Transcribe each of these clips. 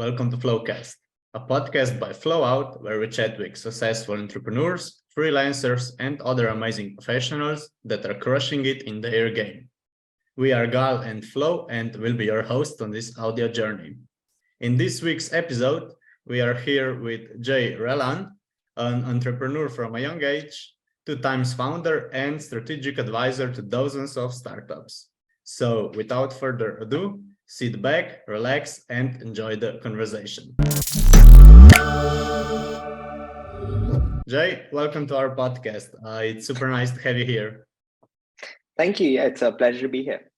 welcome to Flowcast, a podcast by Flowout where we chat with successful entrepreneurs, freelancers, and other amazing professionals that are crushing it in their game. We are Gal and Flo and will be your host on this audio journey. In this week's episode, we are here with Jai Relan, an entrepreneur from a young age, 2 times founder and strategic advisor to dozens of startups. So without further ado, sit back, relax, and enjoy the conversation. Jai, welcome to our podcast. It's super nice to have you here. Thank you. Yeah, it's a pleasure to be here.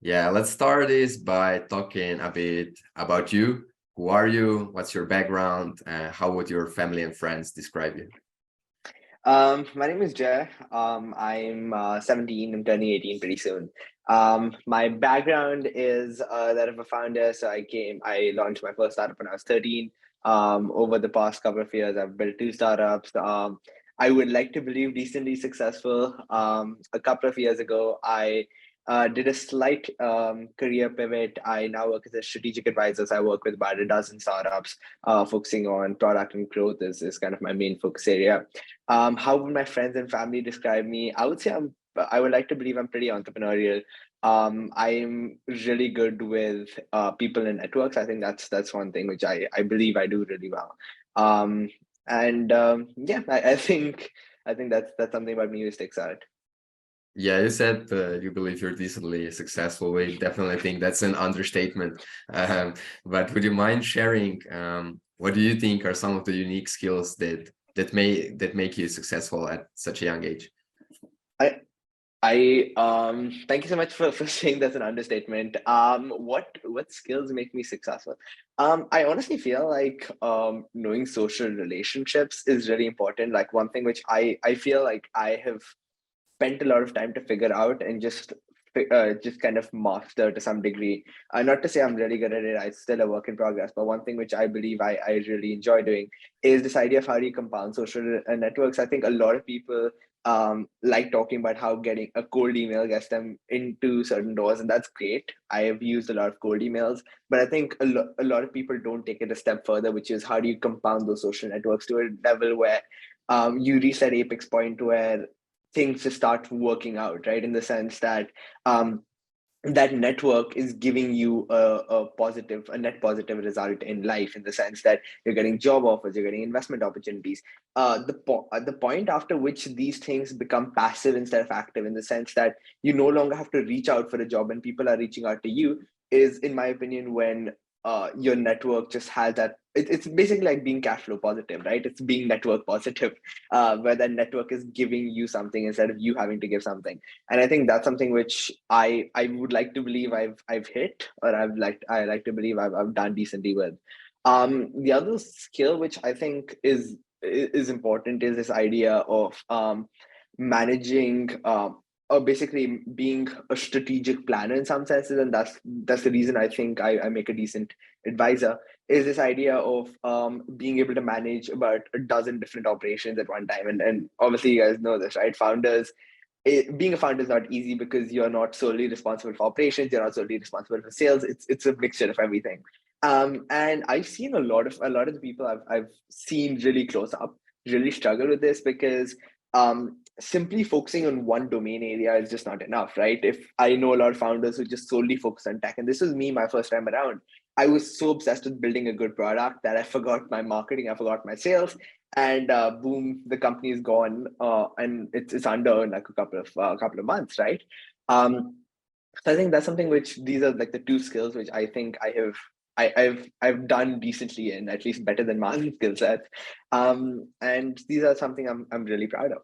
Yeah, let's start this by talking a bit about you. Who are you? What's your background? How would your family and friends describe you? My name is Jai. I'm 17. I'm turning 18 pretty soon. My background is that of a founder. So I launched my first startup when I was 13. Over the past couple of years, I've built 2 startups. I would like to believe decently successful. A couple of years ago, I did a slight career pivot. I now work as a strategic advisor. So I work with about a dozen startups, focusing on product and growth is kind of my main focus area. How would my friends and family describe me? I would say I would like to believe I'm pretty entrepreneurial. I'm really good with people and networks. I think that's one thing which I believe I do really well. I think that's something about me who sticks out. Yeah, you said you believe you're decently successful. We definitely think that's an understatement. But would you mind sharing what do you think are some of the unique skills that make you successful at such a young age? I thank you so much for saying that's an understatement. What skills make me successful? I honestly feel like knowing social relationships is really important. Like one thing which I feel like I have spent a lot of time to figure out and just kind of master to some degree. Not to say I'm really good at it, it's still a work in progress, but one thing which I believe I really enjoy doing is this idea of how do you compound social networks. I think a lot of people like talking about how getting a cold email gets them into certain doors, and that's great. I have used a lot of cold emails, but I think a lot of people don't take it a step further, which is how do you compound those social networks to a level where you reach that apex point where things just start working out, right? In the sense that that network is giving you a net positive result in life, in the sense that you're getting job offers, you're getting investment opportunities. The point after which these things become passive instead of active, in the sense that you no longer have to reach out for a job and people are reaching out to you, is, in my opinion, when your network just has that. It's basically like being cash flow positive, right? It's being network positive, where that network is giving you something instead of you having to give something. And I think that's something which I would like to believe I've hit, or I like to believe I've done decently with. The other skill which I think is important is this idea of managing, or basically being a strategic planner in some senses, and that's the reason I think I make a decent advisor, is this idea of being able to manage about a dozen different operations at one time. And obviously you guys know this, right? Being a founder is not easy because you're not solely responsible for operations, you're not solely responsible for sales. It's a mixture of everything. And I've seen a lot of the people I've seen really close up really struggle with this, because simply focusing on one domain area is just not enough, right? If I know a lot of founders who just solely focus on tech, and this was me my first time around. I was so obsessed with building a good product that I forgot my marketing, I forgot my sales, and boom, the company is gone, and it's under in like a couple of months, right? So I think that's something which, these are like the 2 skills which I think I've done decently in, at least better than my skill sets, and these are something I'm really proud of.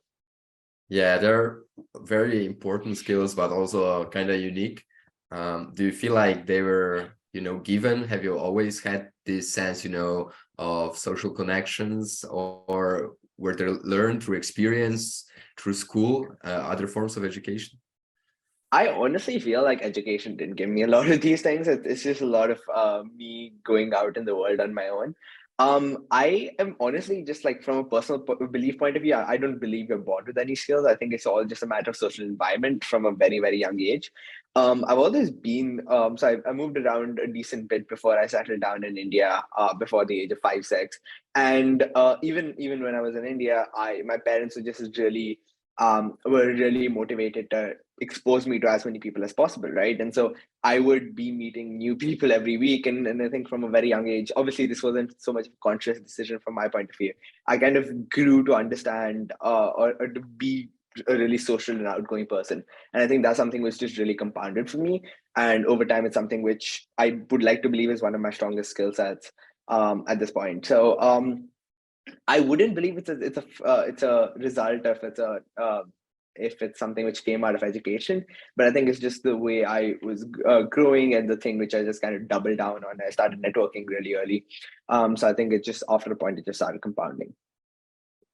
Yeah, they're very important skills, but also kind of unique. Do you feel like they were, given? Have you always had this sense, of social connections, or were they learned through experience, through school, other forms of education? I honestly feel like education didn't give me a lot of these things. It's just a lot of me going out in the world on my own. I am honestly just like from a personal belief point of view, I don't believe you're born with any skills. I think it's all just a matter of social environment from a very, very young age. I've always been, I moved around a decent bit before I settled down in India, before the age of 5, 6. And even when I was in India, my parents were really motivated to expose me to as many people as possible, right? And so I would be meeting new people every week. And I think from a very young age, obviously, this wasn't so much of a conscious decision from my point of view. I kind of grew to understand or to be a really social and outgoing person. And I think that's something which just really compounded for me. And over time, it's something which I would like to believe is one of my strongest skill sets at this point. So I wouldn't believe it's a result of if it's something which came out of education, but I think it's just the way I was growing and the thing which I just kind of doubled down on. I started networking really early, so I think it just after a point it just started compounding.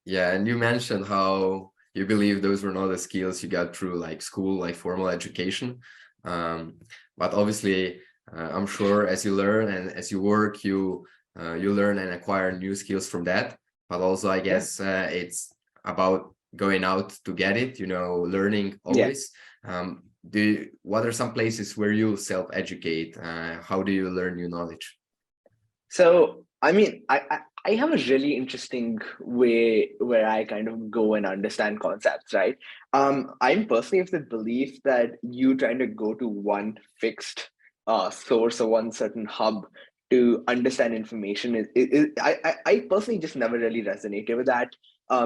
Yeah, and you mentioned how you believe those were not the skills you got through like school, like formal education. But obviously, I'm sure as you learn and as you work, you learn and acquire new skills from that. But also, I guess it's about going out to get it. Learning always. What are some places where you self-educate? How do you learn new knowledge? So, I mean, I have a really interesting way where I kind of go and understand concepts, right? I'm personally of the belief that you trying to go to one fixed source or one certain hub to understand information I personally just never really resonated with that.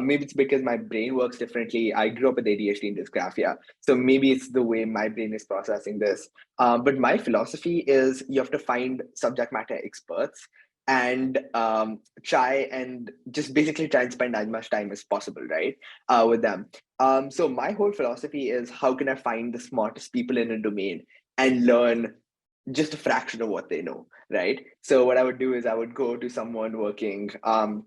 Maybe it's because my brain works differently. I grew up with ADHD and dysgraphia, so maybe it's the way my brain is processing this. But my philosophy is you have to find subject matter experts and try and just basically try and spend as much time as possible, right, with them. So my whole philosophy is how can I find the smartest people in a domain and learn just a fraction of what they know, right? So what I would do is I would go to someone working in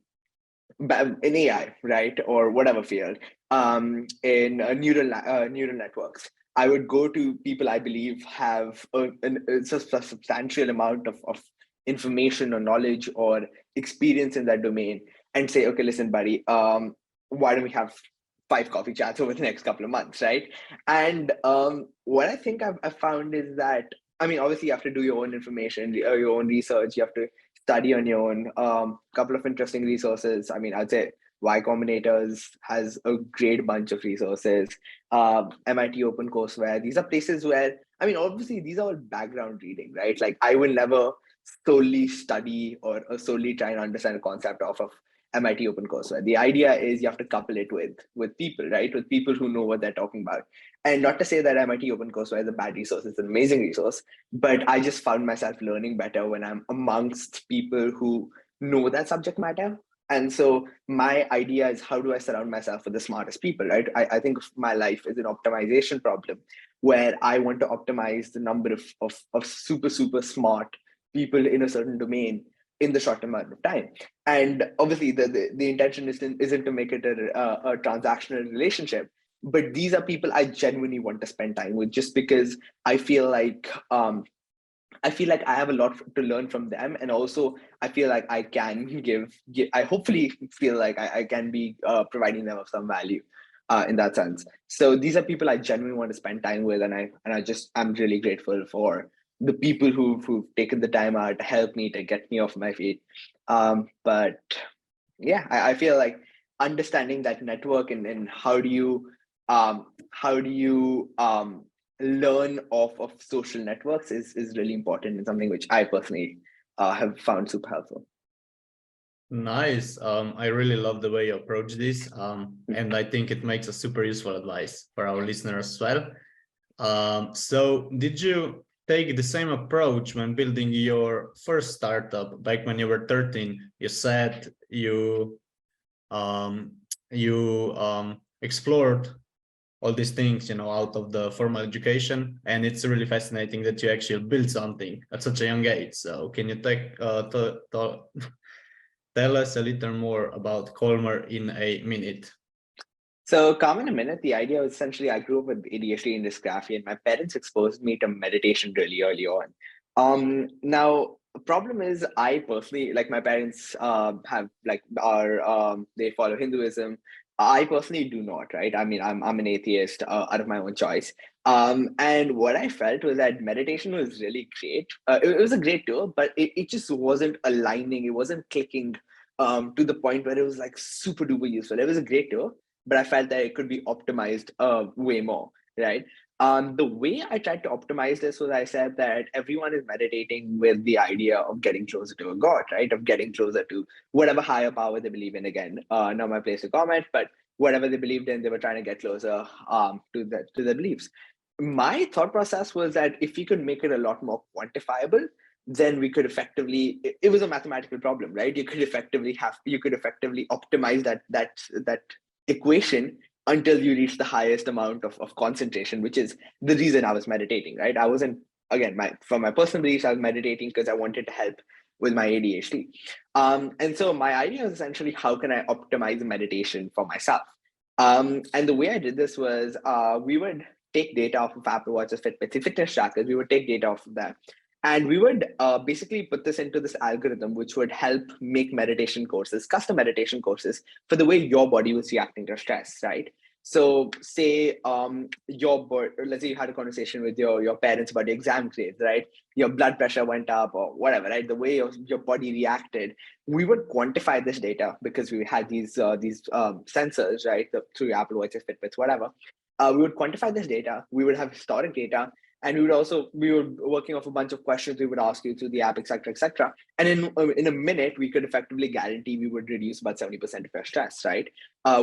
AI, right, or whatever field, in neural networks. I would go to people I believe have a substantial amount of information or knowledge or experience in that domain, and say, okay, listen, buddy, why don't we have 5 coffee chats over the next couple of months, right? And what I think I've found is that, I mean, obviously you have to do your own information, your own research. You have to study on your own. Couple of interesting resources. I mean, I'd say Y Combinators has a great bunch of resources. MIT OpenCourseWare. These are places where, I mean, obviously these are all background reading, right? Like I will never solely study or solely try and understand a concept off of MIT OpenCourseWare. The idea is you have to couple it with people, right? With people who know what they're talking about. And not to say that MIT OpenCourseWare is a bad resource, it's an amazing resource, but I just found myself learning better when I'm amongst people who know that subject matter. And so my idea is how do I surround myself with the smartest people, right? I think my life is an optimization problem where I want to optimize the number of super, super smart people in a certain domain in the short amount of time. And obviously the intention isn't to make it a transactional relationship, but these are people I genuinely want to spend time with just because I feel like I have a lot to learn from them, and also I feel like I can give I hopefully feel like I can be providing them of some value in that sense. So these are people I genuinely want to spend time with, and I'm really grateful for the people who've taken the time out to help me to get me off my feet. But yeah, I feel like understanding that network and how do you learn off of social networks is really important and something which I personally have found super helpful. Nice. I really love the way you approach this, and I think it makes a super useful advice for our listeners as well. So did you take the same approach when building your first startup back when you were 13? You said you explored all these things, out of the formal education, and it's really fascinating that you actually built something at such a young age. So can you tell us a little more about Colmar in a minute? So, Calm in a minute, the idea was essentially I grew up with ADHD and dysgraphia, and my parents exposed me to meditation really early on. Now, problem is, I personally, like, my parents have like they follow Hinduism. I personally do not, right? I mean, I'm an atheist out of my own choice. And what I felt was that meditation was really great. It was a great tool, but it just wasn't aligning. It wasn't clicking to the point where it was like super duper useful. It was a great tool, but I felt that it could be optimized way more, right? The way I tried to optimize this was, I said that everyone is meditating with the idea of getting closer to a god, right? Of getting closer to whatever higher power they believe in. Again, not my place to comment, but whatever they believed in, they were trying to get closer to their beliefs. My thought process was that if we could make it a lot more quantifiable, then we could effectively, it was a mathematical problem, right? You could effectively optimize that equation until you reach the highest amount of concentration, which is the reason I was meditating, right? I wasn't, again, from my personal beliefs, I was meditating because I wanted to help with my ADHD. And so my idea is essentially, how can I optimize meditation for myself? And the way I did this was, we would take data off of Apple Watches, Fitbits, fitness trackers. We would take data off of that. And we would basically put this into this algorithm, which would help make meditation courses, custom meditation courses for the way your body was reacting to stress, right? So say let's say you had a conversation with your parents about the exam grades, right? Your blood pressure went up or whatever, right? The way your body reacted, we would quantify this data because we had these sensors, right? Through your Apple Watches, Fitbits, whatever. We would quantify this data. We would have historic data, and we were working off a bunch of questions we would ask you through the app, etc., etc. And in a minute, we could effectively guarantee we would reduce about 70% of your stress, right?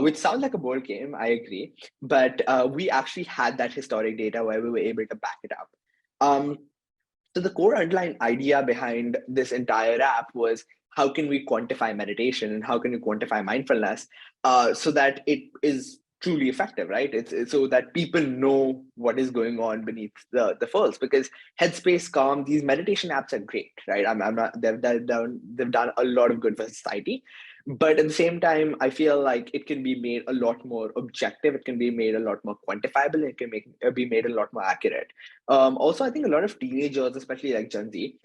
Which sounds like a bold claim, I agree, but we actually had that historic data where we were able to back it up. So the core underlying idea behind this entire app was, how can we quantify meditation and how can we quantify mindfulness so that it is truly effective, right? It's so that people know what is going on beneath the folds. Because Headspace, Calm, these meditation apps are great, right? I'm not, they've done a lot of good for society, but at the same time, I feel like it can be made a lot more objective. It can be made a lot more quantifiable. It can be made a lot more accurate. Also, I think a lot of teenagers, especially like Gen Z,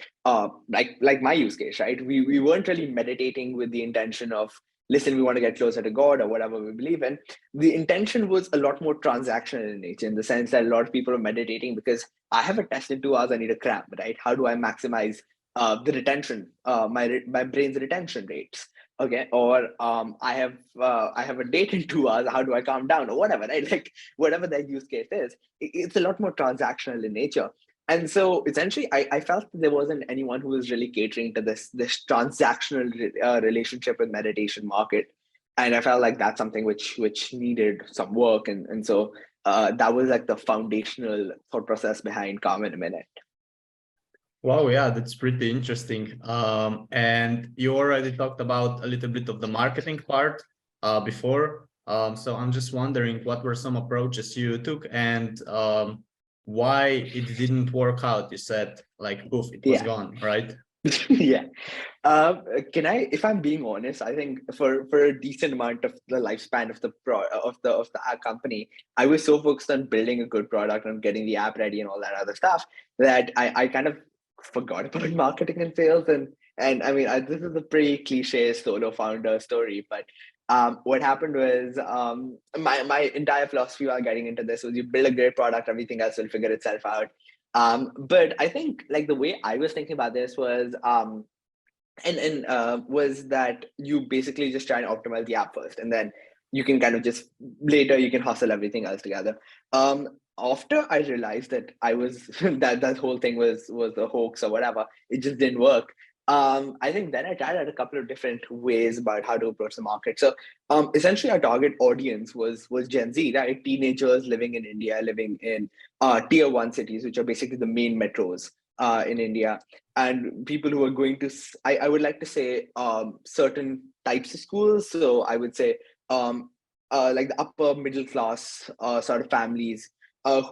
like my use case, right? We weren't really meditating with the intention of, listen, we want to get closer to God or whatever we believe in. The intention was a lot more transactional in nature, in the sense that a lot of people are meditating because I have a test in 2 hours, I need a cramp, right? How do I maximize the retention, my brain's retention rates? Okay, or I have a date in 2 hours. How do I calm down, or whatever, right? Like whatever that use case is, it's a lot more transactional in nature. And so essentially, I felt that there wasn't anyone who was really catering to this transactional relationship with meditation market, and I felt like that's something which needed some work, and so that was like the foundational thought process behind Calm in a Minute. Wow, yeah, that's pretty interesting. And you already talked about a little bit of the marketing part before. So I'm just wondering, what were some approaches you took, and why it didn't work out? You said like, poof, it was gone, right? Yeah. Can I, if I'm being honest, I think for a decent amount of the lifespan of the app company, I was so focused on building a good product and getting the app ready and all that other stuff that I kind of forgot about marketing and sales. And I mean, this is a pretty cliche solo founder story, but what happened was, my entire philosophy while getting into this was, you build a great product, everything else will figure itself out. But I think, like, the way I was thinking about this was, was that you basically just try and optimize the app first, and then you can kind of just later you can hustle everything else together. After I realized that I was that whole thing was a hoax or whatever, it just didn't work. I think then I tried out a couple of different ways about how to approach the market. So essentially, our target audience was Gen Z, right? Teenagers living in India, living in tier 1 cities, which are basically the main metros in India, and people who are going to, I would like to say, certain types of schools. So I would say like the upper middle class sort of families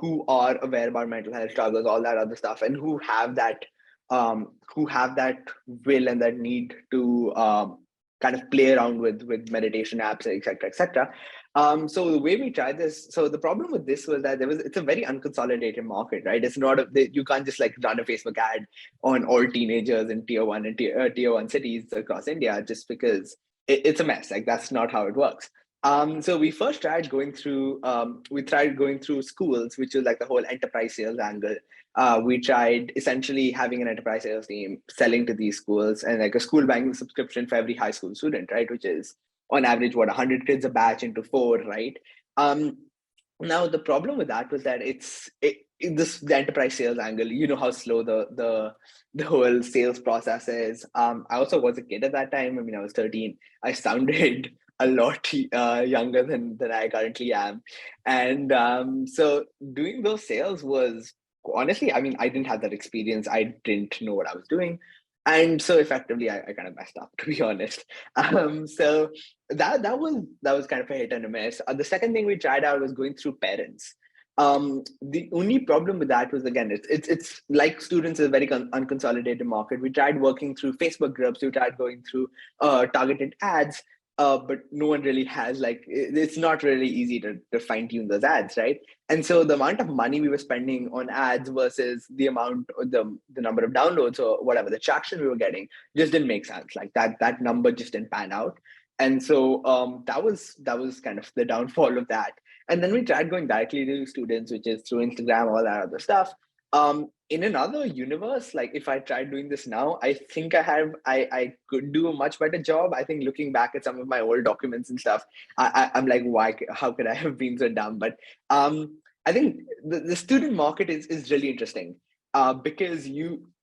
who are aware about mental health struggles, all that other stuff, and who have that will and that need to kind of play around with meditation apps, etc., etc. So the way we tried this, so the problem with this was that it's a very unconsolidated market, right? It's not you can't just like run a Facebook ad on all teenagers in tier one and tier one cities across India just because it's a mess. Like that's not how it works. So we first tried going through schools, which was like the whole enterprise sales angle. We tried essentially having an enterprise sales team selling to these schools and like a school banking subscription for every high school student, right? Which is on average, 100 kids a batch into 4, right? Now the problem with that was that the enterprise sales angle, you know how slow the whole sales process is. I also was a kid at that time. I mean, I was 13. I sounded a lot younger than I currently am. And so doing those sales was honestly, I mean, I didn't have that experience. I didn't know what I was doing. And so effectively, I kind of messed up, to be honest. So that was kind of a hit and a miss. The second thing we tried out was going through parents. The only problem with that was, again, it's like students is a very unconsolidated market. We tried working through Facebook groups. We tried going through targeted ads. But no one really has, like, it's not really easy to fine tune those ads, right? And so the amount of money we were spending on ads versus the amount, the number of downloads or whatever, the traction we were getting just didn't make sense. Like that number just didn't pan out. And so that was kind of the downfall of that. And then we tried going directly to students, which is through Instagram, all that other stuff. In another universe, like if I tried doing this now, I think I could do a much better job. I think looking back at some of my old documents and stuff, I'm like, how could I have been so dumb? But I think the student market is really interesting because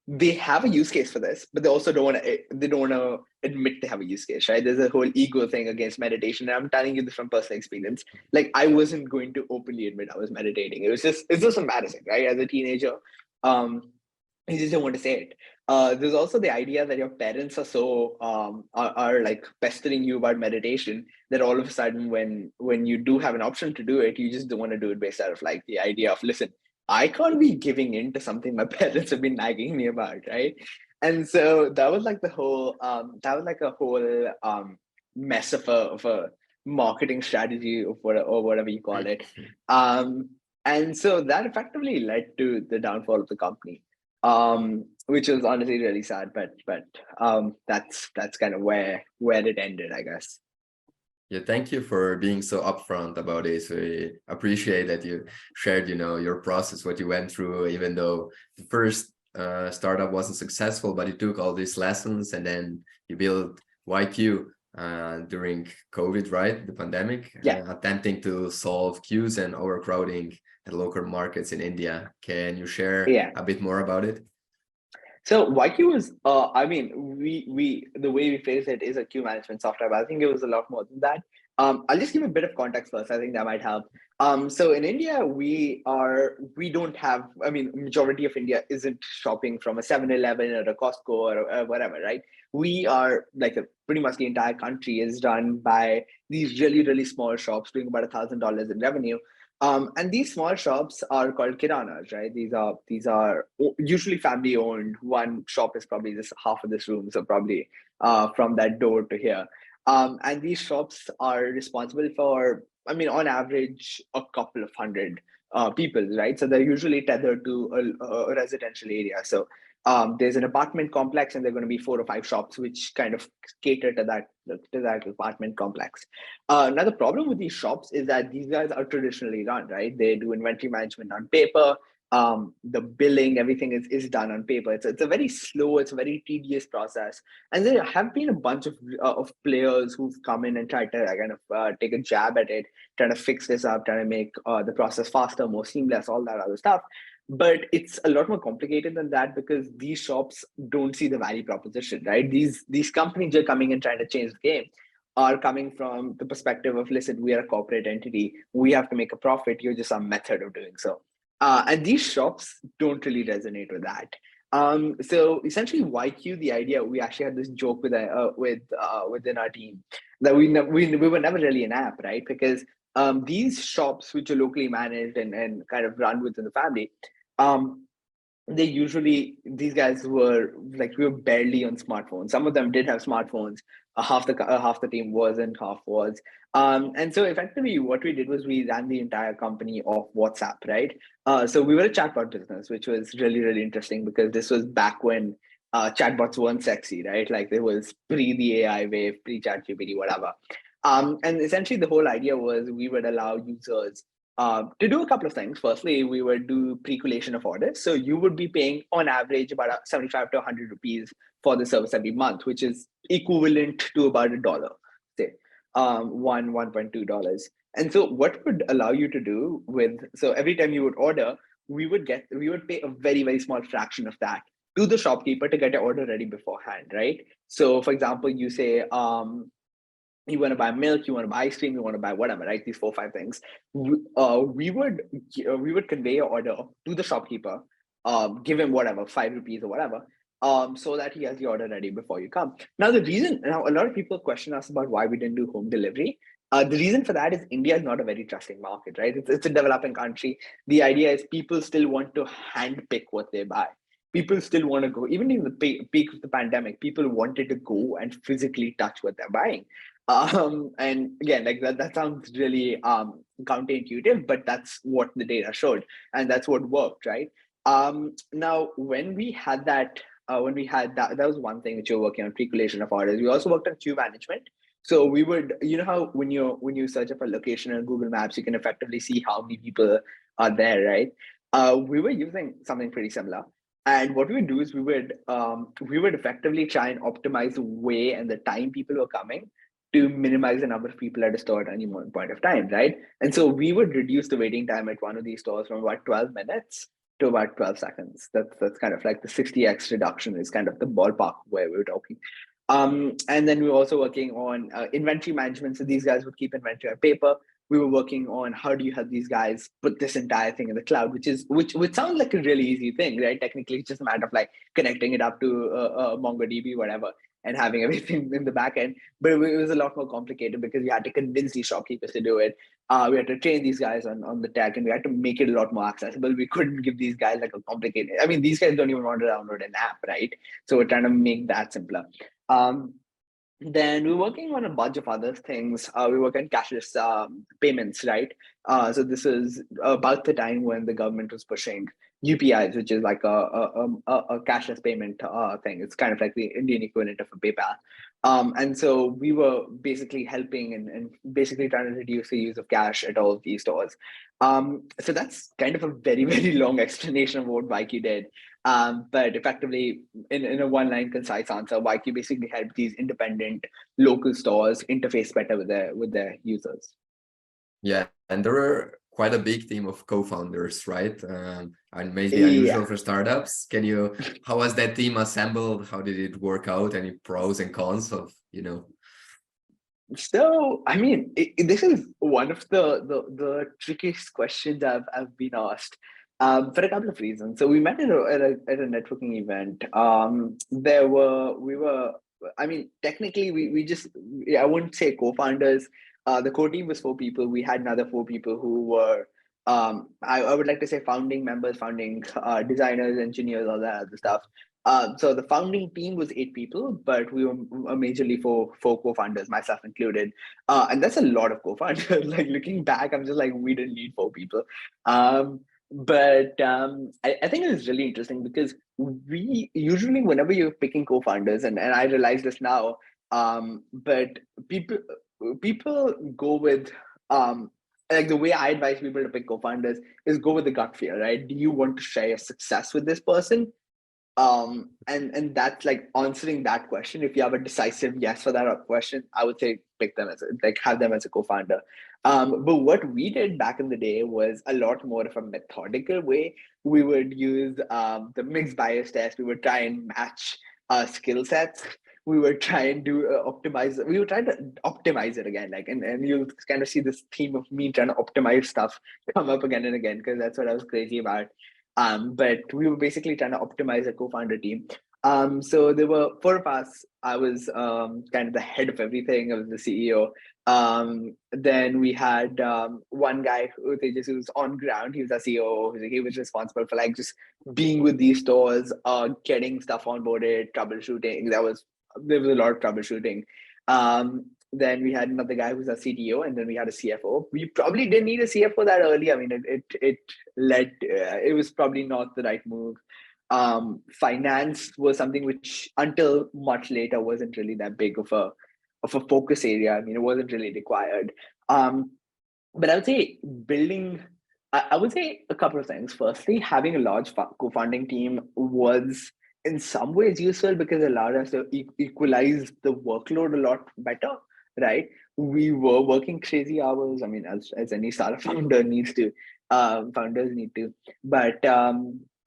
they have a use case for this, but they also don't want to admit they have a use case, right? There's a whole ego thing against meditation. And I'm telling you this from personal experience. Like I wasn't going to openly admit I was meditating. It's just embarrassing, right? As a teenager, you just don't want to say it. There's also the idea that your parents are so are like pestering you about meditation that all of a sudden when you do have an option to do it, you just don't want to do it based out of like the idea of, listen, I can't be giving in to something my parents have been nagging me about, right? And so that was like a whole mess of a marketing strategy or whatever you call it. And so that effectively led to the downfall of the company, which was honestly really sad. But that's kind of where it ended, I guess. Yeah, thank you for being so upfront about this. We appreciate that you shared, your process, what you went through, even though the first startup wasn't successful, but you took all these lessons and then you built YQ during COVID, right? The pandemic, attempting to solve queues and overcrowding at local markets in India. Can you share a bit more about it? So YQ was, I mean, we the way we phrase it is a queue management software, but I think it was a lot more than that. I'll just give a bit of context first. I think that might help. So in India, we don't have, I mean, majority of India isn't shopping from a 7-Eleven or a Costco or whatever, right? We are like pretty much the entire country is run by these really, really small shops doing about $1,000 in revenue. And these small shops are called kiranas, right? These are usually family owned. One shop is probably this half of this room, so probably from that door to here. And these shops are responsible for, I mean, on average, a couple of hundred people, right? So they're usually tethered to a residential area. So there's an apartment complex, and there are going to be 4 or 5 shops which kind of cater to that apartment complex. Now the problem with these shops is that these guys are traditionally run, right? They do inventory management on paper. The billing, everything is done on paper. It's a very slow, it's a very tedious process. And there have been a bunch of players who've come in and tried to kind of take a jab at it, trying to fix this up, trying to make the process faster, more seamless, all that other stuff. But it's a lot more complicated than that because these shops don't see the value proposition, right? These companies are coming and trying to change the game are coming from the perspective of, listen, we are a corporate entity. We have to make a profit. You're just some method of doing so. And these shops don't really resonate with that. So essentially, YQ, the idea, we actually had this joke within our team that we were never really an app, right? Because these shops, which are locally managed and kind of run within the family, these guys were like, we were barely on smartphones. Some of them did have smartphones. Half the team wasn't, half was. And so effectively what we did was we ran the entire company off WhatsApp, right? So we were a chatbot business, which was really, really interesting because this was back when chatbots weren't sexy, right? Like there was pre the AI wave, pre ChatGPT, whatever. And essentially the whole idea was we would allow users to do a couple of things. Firstly, we would do pre-collation of orders. So you would be paying on average about 75 to 100 rupees for the service every month, which is equivalent to about $1, say, $1.2. And so what would allow you to do so every time you would order, we would pay a very, very small fraction of that to the shopkeeper to get your order ready beforehand, right? So for example, you say, you want to buy milk, you want to buy ice cream, you want to buy whatever, right? These 4 or 5 things. We would convey your order to the shopkeeper, give him whatever, 5 rupees or whatever, so that he has the order ready before you come. Now, a lot of people question us about why we didn't do home delivery. The reason for that is India is not a very trusting market, right? It's a developing country. The idea is people still want to hand pick what they buy. People still want to go, even in the peak of the pandemic, people wanted to go and physically touch what they're buying. And again, like that sounds really counterintuitive, but that's what the data showed, and that's what worked, right? Now, when we had that, that was one thing which we were working on, pre-collation of orders. We also worked on queue management. So we would, you know how when you search up a location on Google Maps, you can effectively see how many people are there, right? We were using something pretty similar. And what we would do is we would effectively try and optimize the way and the time people were coming to minimize the number of people at a store at any one point of time, right? And so we would reduce the waiting time at one of these stores from about 12 minutes to about 12 seconds. That's kind of like the 60x reduction is kind of the ballpark where we were talking. And then we were also working on inventory management. So these guys would keep inventory on paper. We were working on how do you have these guys put this entire thing in the cloud, which sounds like a really easy thing, right? Technically, it's just a matter of like connecting it up to MongoDB, whatever, and having everything in the back end. But it was a lot more complicated because we had to convince these shopkeepers to do it. We had to train these guys on the tech, and we had to make it a lot more accessible. We couldn't give these guys like a complicated, I mean, these guys don't even want to download an app, right? So we're trying to make that simpler. Then we're working on a bunch of other things. We work on cashless payments, right? So this is about the time when the government was pushing UPIs, which is like a cashless payment thing. It's kind of like the Indian equivalent of a PayPal. And so we were basically helping and basically trying to reduce the use of cash at all of these stores. So that's kind of a very, very long explanation of what YQ did. But effectively, in a one-line concise answer, YQ basically helped these independent local stores interface better with their users. Yeah, and there were quite a big team of co-founders, right? And maybe unusual for startups. How was that team assembled? How did it work out? Any pros and cons of, So, I mean, this is one of the trickiest questions I've been asked. For a couple of reasons. So we met at a networking event. I mean, technically I wouldn't say co-founders. The core team was 4 people. We had another 4 people who were, I would like to say founding members, founding designers, engineers, all that other stuff. So the founding team was 8 people, but we were majorly 4 co-founders, myself included. And that's a lot of co-founders. Like looking back, I'm just like, we didn't need 4 people. But I think it was really interesting because we usually, whenever you're picking co-founders, and I realize this now, but people go with, like the way I advise people to pick co-founders is go with the gut feel, right? Do you want to share your success with this person? And that's like answering that question. If you have a decisive yes for that question, I would say pick them have them as a co-founder. But what we did back in the day was a lot more of a methodical way. We would use the mixed bias test. We would try and match skill sets. We would try and optimize. We would try to optimize it again, and you'll kind of see this theme of me trying to optimize stuff come up again and again, because that's what I was crazy about. But we were basically trying to optimize a co-founder team. So there were four of us. I was kind of the head of everything. I was the CEO. Then we had one guy who was on ground. He was our CEO. He was responsible for like just being with these stores, getting stuff onboarded, troubleshooting. There was a lot of troubleshooting. Then we had another guy who's our CTO, and then we had a CFO. We probably didn't need a CFO that early. I mean, it was probably not the right move. Finance was something which until much later wasn't really that big of a focus area. I mean, it wasn't really required. But I would say I would say a couple of things. Firstly, having a large co-founding team was in some ways useful because it allowed us to equalize the workload a lot better, right? We were working crazy hours. I mean, as any startup founder needs to, founders need to, but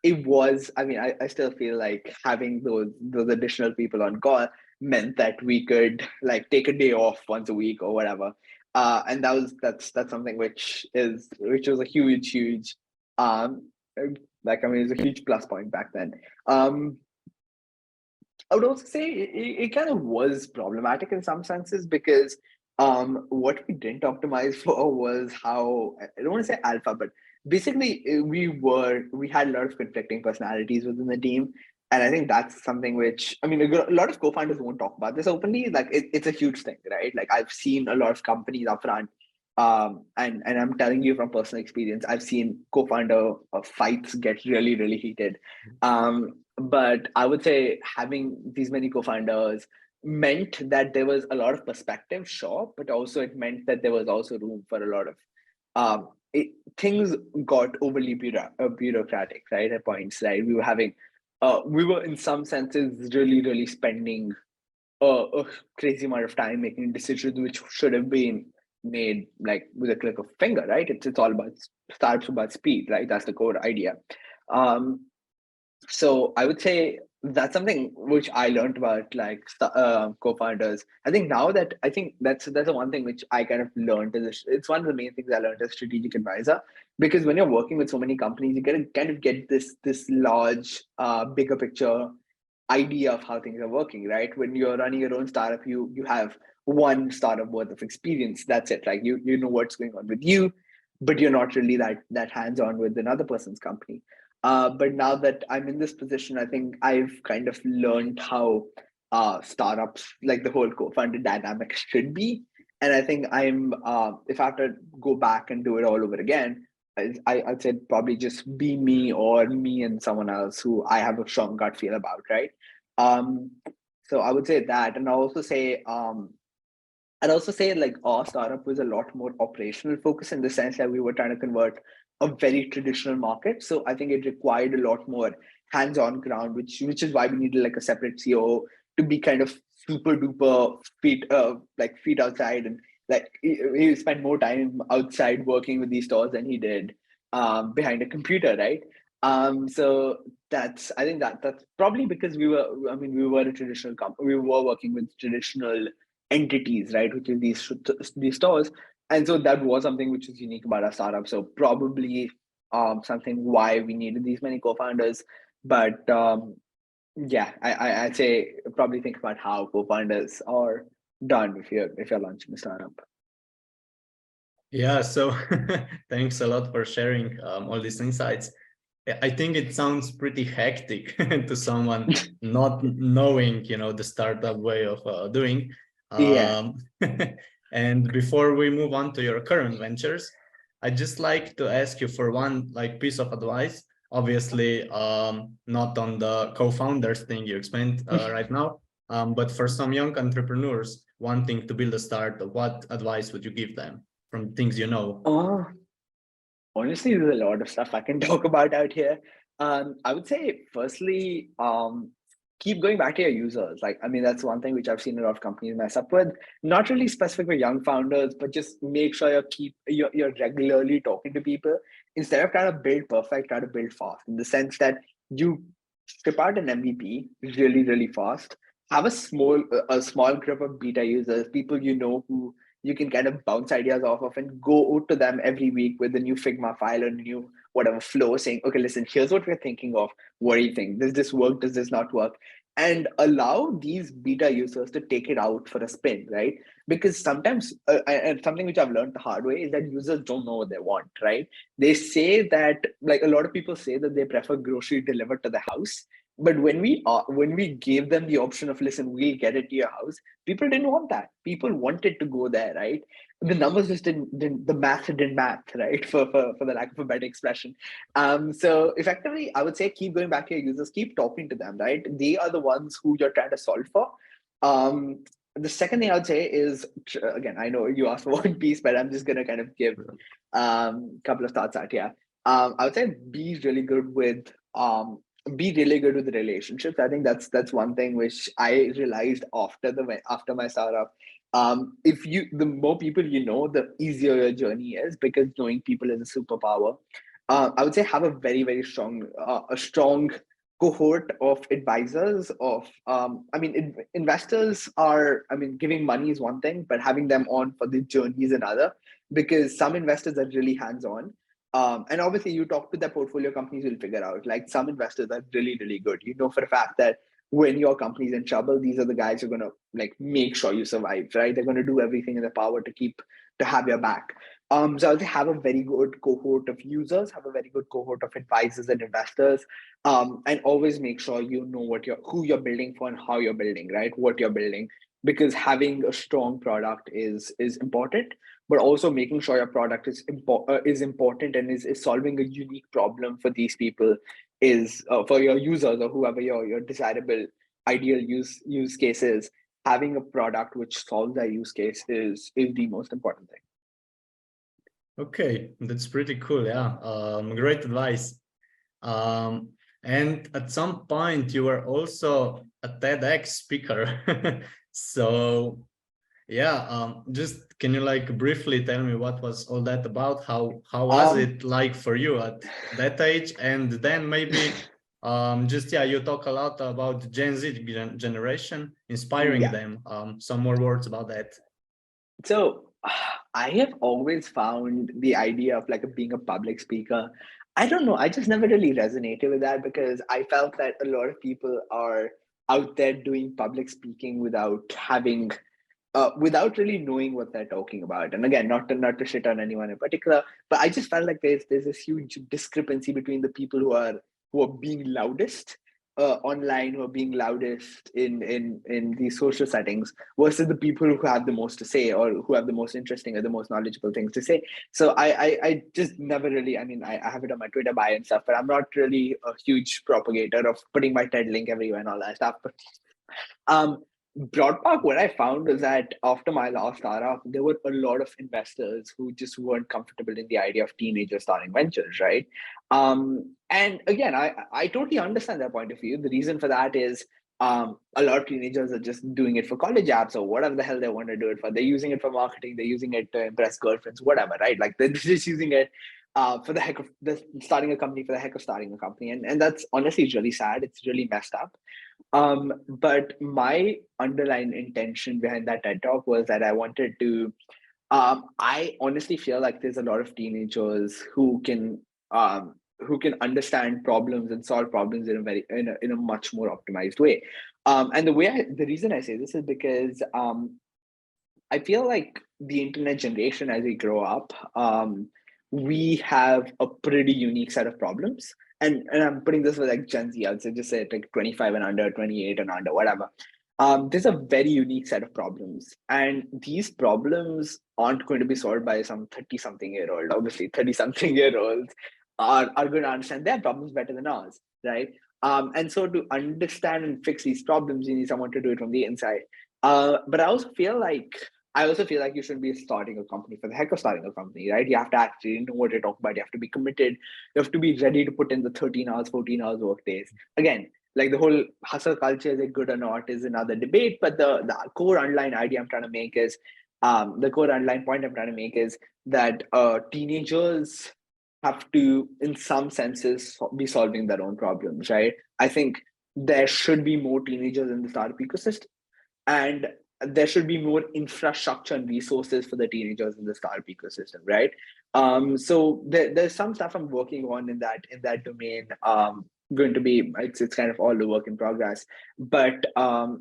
it was, I mean, I still feel like having those additional people on call meant that we could like take a day off once a week or whatever. And that's something which was a huge like, I mean, it was a huge plus point back then. I would also say it kind of was problematic in some senses because what we didn't optimize for was how, I don't want to say alpha, but basically we had a lot of conflicting personalities within the team. And I think that's something which, I mean, a lot of co-founders won't talk about this openly. Like it's a huge thing, right? Like I've seen a lot of companies upfront, and I'm telling you from personal experience, I've seen co-founder fights get really heated. But I would say having these many co-founders meant that there was a lot of perspective, sure, but also it meant that there was also room for a lot of things got overly bureaucratic, right? At points, right? We were in some senses really spending a crazy amount of time making decisions which should have been made like with a click of a finger, right? It's all about startups about speed, right? That's the core idea. So I would say that's something which I learned about like co-founders. I think that's the one thing which I kind of learned it's one of the main things I learned as strategic advisor, because when you're working with so many companies, you kind of get this large bigger picture idea of how things are working, right? When you're running your own startup, you have one startup worth of experience. That's it. Like you know what's going on with you, but you're not really that hands-on with another person's company. But now that I'm in this position, I think I've kind of learned how startups, like the whole co-founder dynamic should be. And I think if I have to go back and do it all over again, I'd say probably just be me or me and someone else who I have a strong gut feel about, right? So I would say that. And I'd also say like our startup was a lot more operational focus in the sense that we were trying to convert a very traditional market. So I think it required a lot more hands-on ground, which is why we needed like a separate COO to be kind of super duper feet outside, and like he spent more time outside working with these stores than he did behind a computer, right? So I think that's probably because we were a traditional company. We were working with traditional entities, right? Which is these stores. And so that was something which is unique about our startup. So probably something why we needed these many co-founders. But yeah, I'd say probably think about how co-founders are done if you're launching a startup. Yeah, so thanks a lot for sharing all these insights. I think it sounds pretty hectic to someone not knowing, the startup way of doing. Yeah. And before we move on to your current ventures, I'd just like to ask you for one piece of advice. Obviously, not on the co-founders thing you explained right now, but for some young entrepreneurs wanting to build a startup, what advice would you give them from things you know? Honestly, there's a lot of stuff I can talk about out here. I would say, firstly, keep going back to your users. Like, I mean, that's one thing which I've seen a lot of companies mess up with. Not really specific for young founders, but just make sure you're regularly talking to people instead of trying to build perfect, try to build fast. In the sense that you ship out an MVP really fast. Have a small group of beta users, people who you can kind of bounce ideas off of, and go to them every week with a new Figma file or new whatever flow, saying, okay, listen, here's what we're thinking of. What do you think? Does this work? Does this not work? and allow these beta users to take it out for a spin, right? Because sometimes, and something which I've learned the hard way is that users don't know what they want, right? They say that, like a lot of people say that they prefer grocery delivered to the house. But when we gave them the option of, listen, we'll get it to your house, people didn't want that. People wanted to go there, right? The numbers just didn't the math didn't math, right? For the lack of a better expression. So effectively, I would say keep going back to your users, keep talking to them, right? They are the ones who you're trying to solve for. The second thing I would say is, again, I know you asked for one piece, but I'm just gonna kind of give a couple of thoughts out here. I would say be really good with the relationships. I think that's one thing which I realized after my startup. If you the more people you know, the easier your journey is, because knowing people is a superpower. I would say have a very strong a strong cohort of advisors of investors are, giving money is one thing, but having them on for the journey is another, because some investors are really hands-on. And obviously you talk to the portfolio companies, you'll figure out, like, some investors are really good. You know for a fact that when your company's in trouble, these are the guys who are going to, like, make sure you survive, right? They're going to do everything in their power to have your back. So I'll say have a very good cohort of users, have a very good cohort of advisors and investors, and always make sure you know who you're building for and how you're building, right? What you're building, because having a strong product is important, but also making sure your product is important and is solving a unique problem for these people, is for your users or whoever your desirable ideal use case is. Having a product which solves that use case is the most important thing. Okay, that's pretty cool. Yeah, great advice. And at some point, you were also a TEDx speaker. So, yeah, just can you, like, briefly tell me what was all that about? How was it like for you at that age? And then maybe you talk a lot about Gen Z generation, inspiring them. Some more words about that. So I have always found the idea of, like, being a public speaker, I don't know, I just never really resonated with that, because I felt that a lot of people are out there doing public speaking without really knowing what they're talking about. And again, not to shit on anyone in particular, but I just felt like there's this huge discrepancy between the people who are being loudest online, who are being loudest in these social settings, versus the people who have the most to say, or who have the most interesting or the most knowledgeable things to say. So I just never really, I have it on my Twitter bio and stuff, but I'm not really a huge propagator of putting my TED link everywhere and all that stuff. But Broadpark, what I found was that after my last startup, there were a lot of investors who just weren't comfortable in the idea of teenagers starting ventures, right? And again, I totally understand their point of view. The reason for that is a lot of teenagers are just doing it for college apps or whatever the hell they want to do it for. They're using it for marketing. They're using it to impress girlfriends, whatever, right? Like, they're just using it for the heck of starting a company, for the heck of starting a company. And that's honestly really sad. It's really messed up. But my underlying intention behind that TED Talk was that I wanted to, I honestly feel like there's a lot of teenagers who can understand problems and solve problems in a much more optimized way. And the reason I say this is because I feel like the internet generation, as we grow up, we have a pretty unique set of problems. And I'm putting this with, like, Gen Z, I'd say, just say like 25 and under, 28 and under, whatever. There's a very unique set of problems. And these problems aren't going to be solved by some 30-something-year-old. Obviously, 30-something-year-olds are going to understand their problems better than ours, right? And so to understand and fix these problems, you need someone to do it from the inside. But I also feel like you shouldn't be starting a company for the heck of starting a company, right? You have to actually know what you're talking about. You have to be committed. You have to be ready to put in the 13 hours, 14 hours work days. Again, like, the whole hustle culture, is it good or not, is another debate. But the core underlying idea I'm trying to make is, the core underlying point I'm trying to make is that teenagers have to, in some senses, be solving their own problems, right? I think there should be more teenagers in the startup ecosystem, and there should be more infrastructure and resources for the teenagers in the startup ecosystem, right? So there's some stuff I'm working on in that domain. going to be, it's kind of all the work in progress. But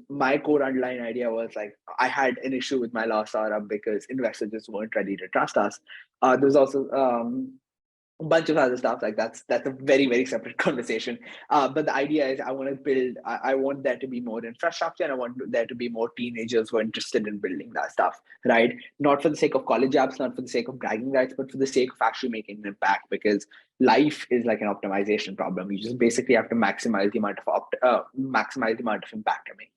my core underlying idea was like, I had an issue with my last startup because investors just weren't ready to trust us. There's also a bunch of other stuff, like that's a very, very separate conversation. But the idea is, I want there to be more infrastructure, and I want there to be more teenagers who are interested in building that stuff, right? Not for the sake of college apps, not for the sake of bragging rights, but for the sake of actually making an impact. Because life is like an optimization problem. You just basically have to maximize the amount of impact you're making.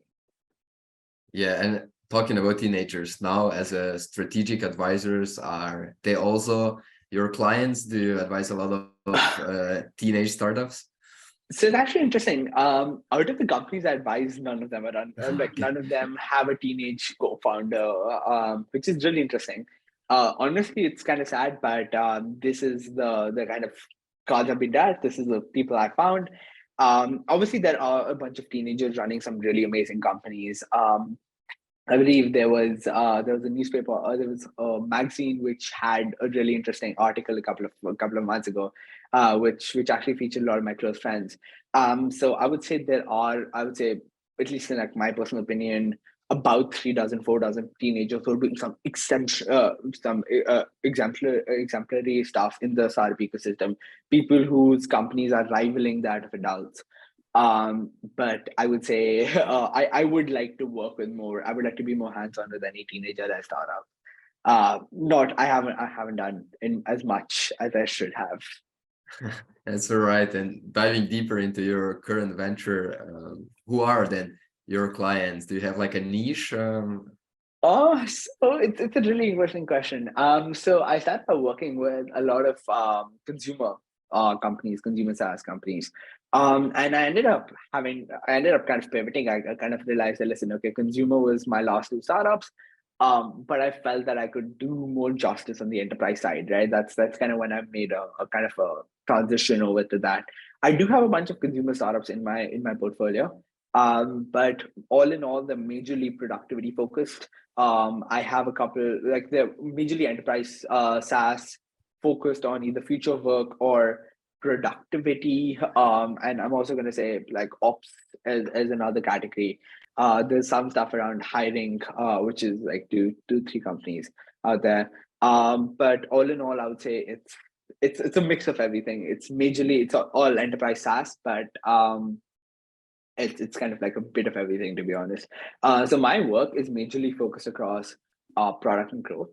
Yeah, and talking about teenagers now, as a strategic advisors, are they also your clients? Do you advise a lot of teenage startups? So it's actually interesting. Out of the companies I advise, none of them are Okay. none of them have a teenage co-founder, which is really interesting. Honestly, it's kind of sad, but this is the kind of cards I've been dealt. This is the people I found. Obviously, there are a bunch of teenagers running some really amazing companies. I believe there was a newspaper, there was a magazine which had a really interesting article a couple of months ago, which actually featured a lot of my close friends. So I would say, at least in like my personal opinion, about 3 dozen, 4 dozen teenagers who are doing some exemplary stuff in the startup ecosystem. People whose companies are rivaling that of adults. But I would say I would like to work with more. I would like to be more hands-on with any teenager that start up. Not I haven't done in as much as I should have. That's all right. And diving deeper into your current venture, who are then your clients? Do you have like a niche? Oh, so it's a really interesting question. So I started working with a lot of consumer companies, consumer SaaS companies. And I ended up kind of pivoting. I kind of realized that, listen, okay, consumer was my last two startups. But I felt that I could do more justice on the enterprise side, right? That's kind of when I made a kind of a transition over to that. I do have a bunch of consumer startups in my portfolio. But all in all, they're majorly productivity focused. I have a couple, like they're majorly enterprise SaaS focused on either future work or productivity. And I'm also going to say like ops as another category. There's some stuff around hiring, which is like three companies out there. But all in all, I would say it's a mix of everything. It's all enterprise SaaS, but it's kind of like a bit of everything, to be honest. So my work is majorly focused across product and growth.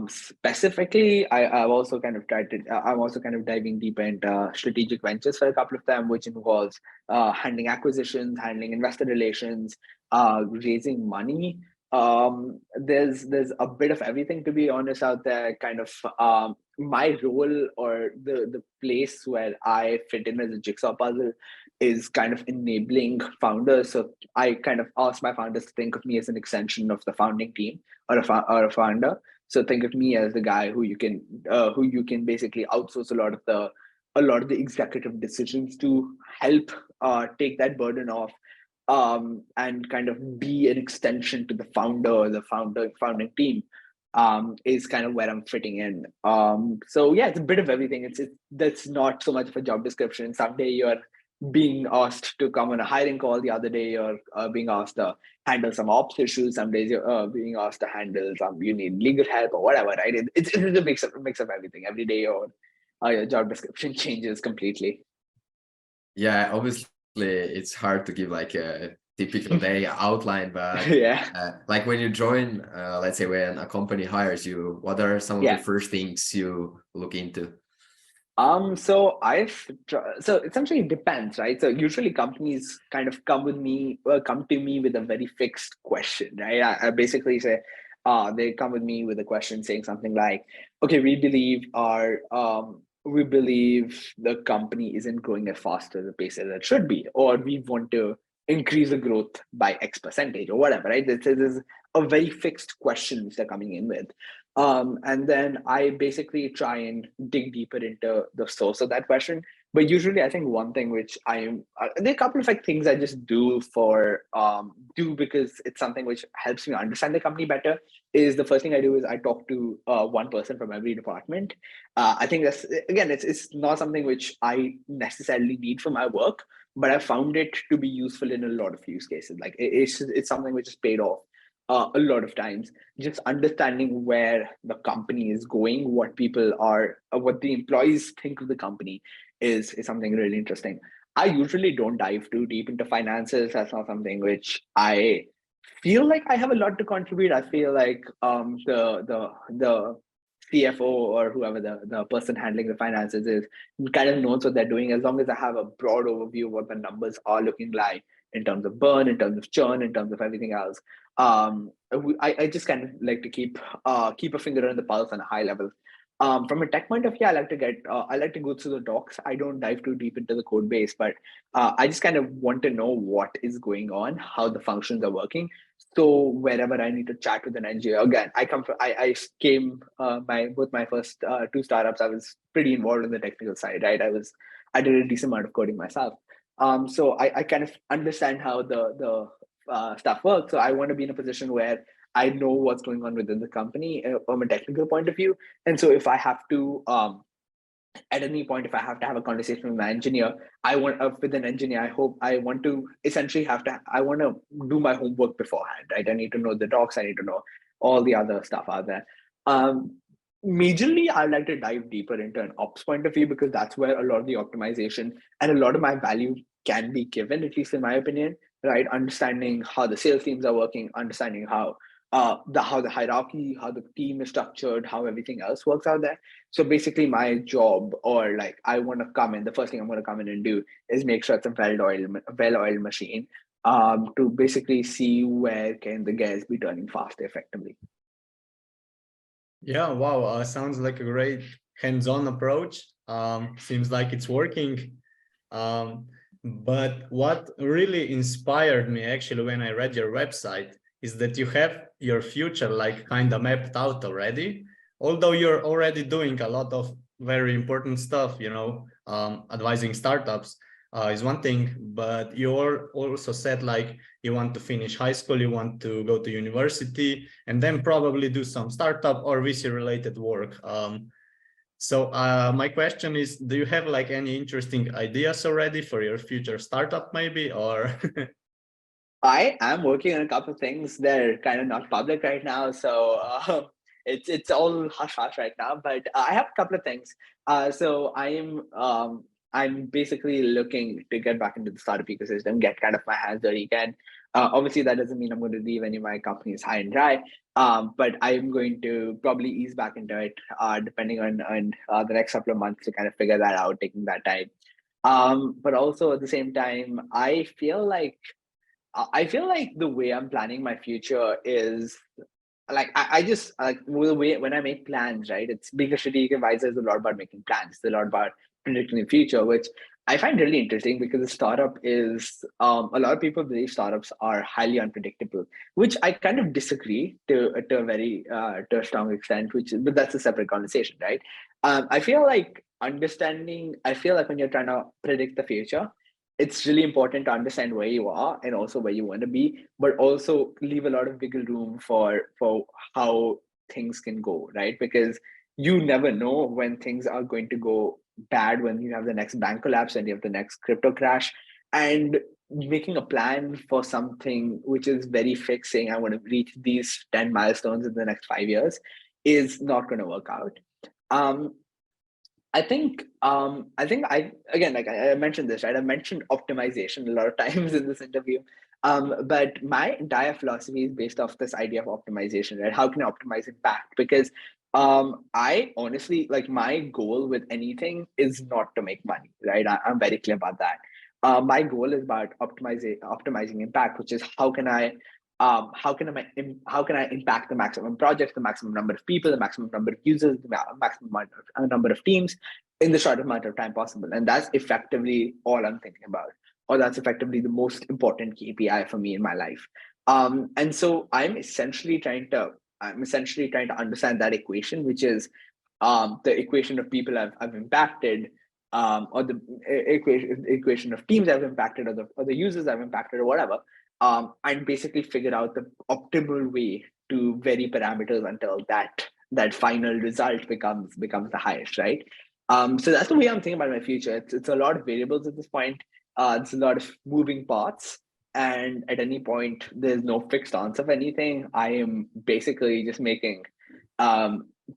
Specifically, I've also kind of tried to. I'm also kind of diving deeper into strategic ventures for a couple of them, which involves handling acquisitions, handling investor relations, raising money. There's a bit of everything, to be honest, out there. Kind of my role, or the place where I fit in as a jigsaw puzzle, is kind of enabling founders. So I kind of ask my founders to think of me as an extension of the founding team, or a founder. So think of me as the guy who you can basically outsource a lot of the executive decisions to help take that burden off, and kind of be an extension to the founder, founding team. Is kind of where I'm fitting in. So yeah, it's a bit of everything. That's not so much of a job description. Someday you're being asked to come on a hiring call. The other day you're being asked to handle some ops issues. Some days you're being asked to handle you need legal help or whatever, right? It's a mix of everything. Every day your job description changes completely. Yeah, obviously it's hard to give like a typical day outline, but Yeah. like when you join, let's say when a company hires you, what are some of the Yeah. first things you look into? So essentially it depends, right? So usually companies kind of come to me with a very fixed question, right? I basically say, they come with me with a question saying something like, okay, we believe the company isn't growing as fast as the pace as it should be, or we want to increase the growth by X percentage or whatever, right? This is a very fixed question which they're coming in with. And then I basically try and dig deeper into the source of that question. But usually, I think one thing which there are a couple of like things I just do because it's something which helps me understand the company better. Is the first thing I do is I talk to one person from every department. I think that's, again, it's not something which I necessarily need for my work, but I found it to be useful in a lot of use cases. Like it's something which is paid off a lot of times. Just understanding where the company is going, what the employees think of the company is something really interesting. I usually don't dive too deep into finances. That's not something which I feel like I have a lot to contribute. I feel like the CFO or whoever the person handling the finances is kind of knows what they're doing, as long as I have a broad overview of what the numbers are looking like in terms of burn, in terms of churn, in terms of everything else. I just kind of like to keep a finger on the pulse on a high level. From a tech point of view, I like to go through the docs. I don't dive too deep into the code base, but I just kind of want to know what is going on, how the functions are working. So wherever I need to chat with an engineer, again, I came both my first two startups. I was pretty involved in the technical side, right? I did a decent amount of coding myself. So I kind of understand how the stuff works. So I want to be in a position where I know what's going on within the company from a technical point of view. And so if I have to, at any point, if I have to have a conversation with an engineer, with an engineer, I want to essentially I want to do my homework beforehand, right? I need to know the docs. I need to know all the other stuff out there. Majorly, I like to dive deeper into an ops point of view, because that's where a lot of the optimization and a lot of my value can be given, at least in my opinion, right? Understanding how the sales teams are working, understanding how the hierarchy, how the team is structured, how everything else works out there. So basically, my job, or like I want to come in, the first thing I'm going to come in and do is make sure it's a well-oiled machine, to basically see where can the gears be turning faster, effectively. Yeah, wow, sounds like a great hands-on approach. Seems like it's working. But what really inspired me actually when I read your website is that you have your future like kind of mapped out already. Although you're already doing a lot of very important stuff, you know, advising startups is one thing, but you also said like you want to finish high school, you want to go to university, and then probably do some startup or VC related work. So my question is, do you have like any interesting ideas already for your future startup maybe, or? I am working on a couple of things. They're kind of not public right now, so it's all hush hush right now. But I have a couple of things. So I'm basically looking to get back into the startup ecosystem, get kind of my hands dirty again. Obviously, that doesn't mean I'm going to leave any of my companies high and dry. But I'm going to probably ease back into it, depending on the next couple of months to kind of figure that out, taking that time. But also at the same time, I feel like the way I'm planning my future is like I just like the way when I make plans, right? It's being a strategic advisor is a lot about making plans. It's a lot about predicting the future, which I find really interesting, because the startup is a lot of people believe startups are highly unpredictable, which I kind of disagree to a very to a strong extent. But that's a separate conversation, right? I feel like when you're trying to predict the future, it's really important to understand where you are and also where you want to be, but also leave a lot of wiggle room for how things can go, right? Because you never know when things are going to go bad, when you have the next bank collapse and you have the next crypto crash. And making a plan for something which is very fixed, saying I want to reach these 10 milestones in the next 5 years, is not going to work out. um, I think I again, like I mentioned this, right? I mentioned optimization a lot of times in this interview. But my entire philosophy is based off this idea of optimization, right? How can I optimize impact? Because I honestly, like, my goal with anything is not to make money, right? I'm very clear about that. My goal is about optimizing impact, which is how can I impact the maximum projects, the maximum number of people, the maximum number of users, the maximum number of teams in the shortest amount of time possible. And that's effectively all I'm thinking about, or that's effectively the most important KPI for me in my life. And so I'm essentially trying to understand that equation, which is the equation of people I've impacted or the equation of teams I've impacted, or the users I've impacted, or whatever, and basically figure out the optimal way to vary parameters until that final result becomes the highest, right? So that's the way I'm thinking about my future. It's a lot of variables at this point. It's a lot of moving parts, and at any point, there's no fixed answer for anything. I am basically just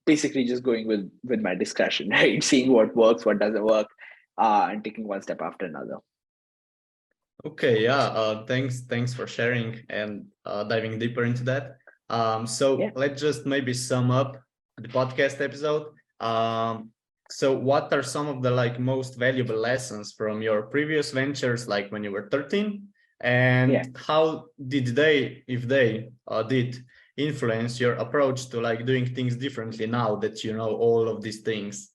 basically just going with my discretion, right? Seeing what works, what doesn't work, and taking one step after another. Okay, yeah. Thanks for sharing and diving deeper into that. Let's just maybe sum up the podcast episode. So what are some of the most valuable lessons from your previous ventures, like when you were 13, and how did they, if they did, influence your approach to doing things differently now that you know all of these things?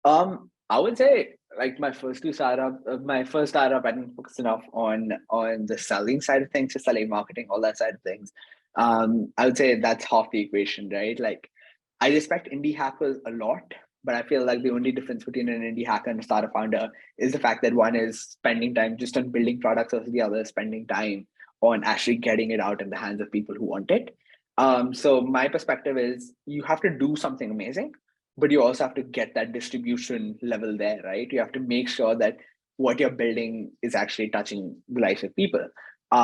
I would say my first startup, I didn't focus enough on the selling side of things, just selling, marketing, all that side of things. I would say that's half the equation, right? I respect indie hackers a lot, but I feel like the only difference between an indie hacker and a startup founder is the fact that one is spending time just on building products, versus the other is spending time on actually getting it out in the hands of people who want it. So my perspective is you have to do something amazing, but you also have to get that distribution level there, right? You have to make sure that what you're building is actually touching the lives of people.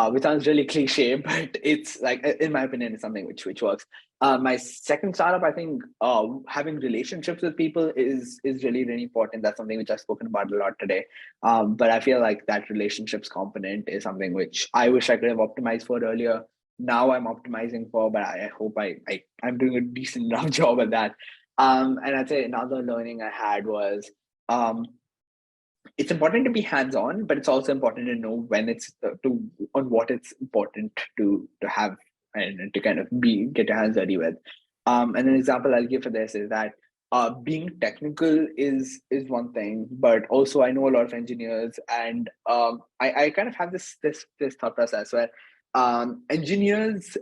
Which sounds really cliche, but it's in my opinion, it's something which works. My second startup, I think, having relationships with people is really, really important. That's something which I've spoken about a lot today. But I feel like that relationships component is something which I wish I could have optimized for earlier. Now I'm optimizing for, but I hope I'm doing a decent enough job at that. And I'd say another learning I had was, it's important to be hands-on, but it's also important to know when on what it's important to have and to kind of get your hands dirty with. And an example I'll give for this is that being technical is one thing, but also I know a lot of engineers, and I kind of have this thought process where engineers,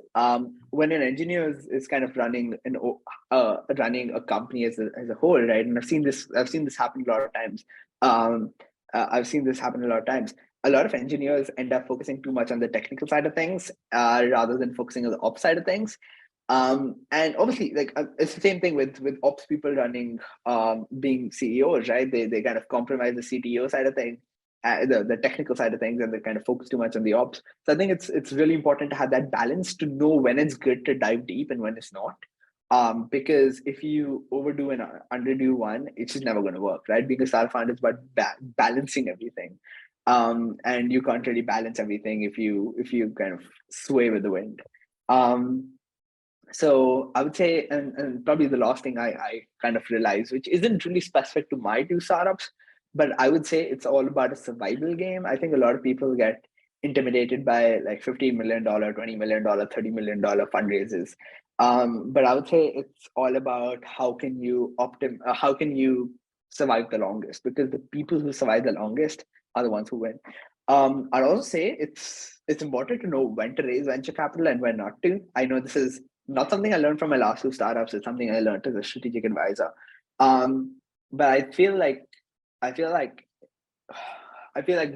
when an engineer is kind of running a company as a whole, right? And I've seen this happen a lot of times. A lot of engineers end up focusing too much on the technical side of things rather than focusing on the ops side of things. And obviously, it's the same thing with ops people running, being CEOs, right? They kind of compromise the CTO side of things, the technical side of things, and they kind of focus too much on the ops. So I think it's really important to have that balance to know when it's good to dive deep and when it's not. Because if you overdo and underdo one, it's just never going to work, right? Because startup founder is about balancing everything, and you can't really balance everything if you kind of sway with the wind. So I would say, and probably the last thing I kind of realized, which isn't really specific to my two startups, but I would say it's all about a survival game. I think a lot of people get intimidated by $15 million, $20 million, $30 million fundraisers. But I would say it's all about how can you survive the longest, because the people who survive the longest are the ones who win. I'd also say it's important to know when to raise venture capital and when not to. I know this is not something I learned from my last two startups. It's something I learned as a strategic advisor. But I feel like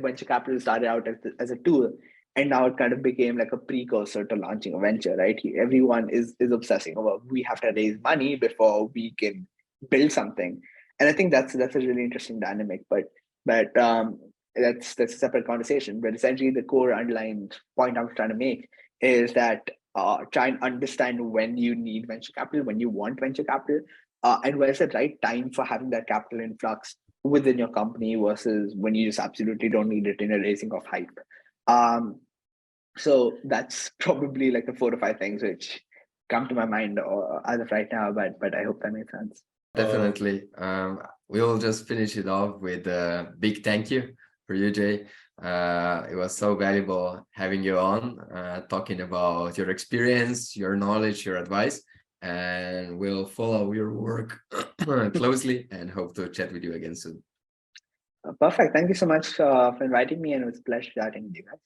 venture capital started out as a tool, and now it kind of became like a precursor to launching a venture, right? Everyone is obsessing over, we have to raise money before we can build something. And I think that's a really interesting dynamic, but that's a separate conversation. But essentially the core underlying point I'm trying to make is that try and understand when you need venture capital, when you want venture capital, and where's the right time for having that capital influx within your company versus when you just absolutely don't need it in a raising of hype. So that's probably the 4 or 5 things which come to my mind as of right now, but I hope that makes sense. Definitely. We'll just finish it off with a big thank you for you, Jay. It was so valuable having you on, talking about your experience, your knowledge, your advice, and we'll follow your work closely and hope to chat with you again soon. Perfect. Thank you so much for inviting me, and it was a pleasure chatting with you guys.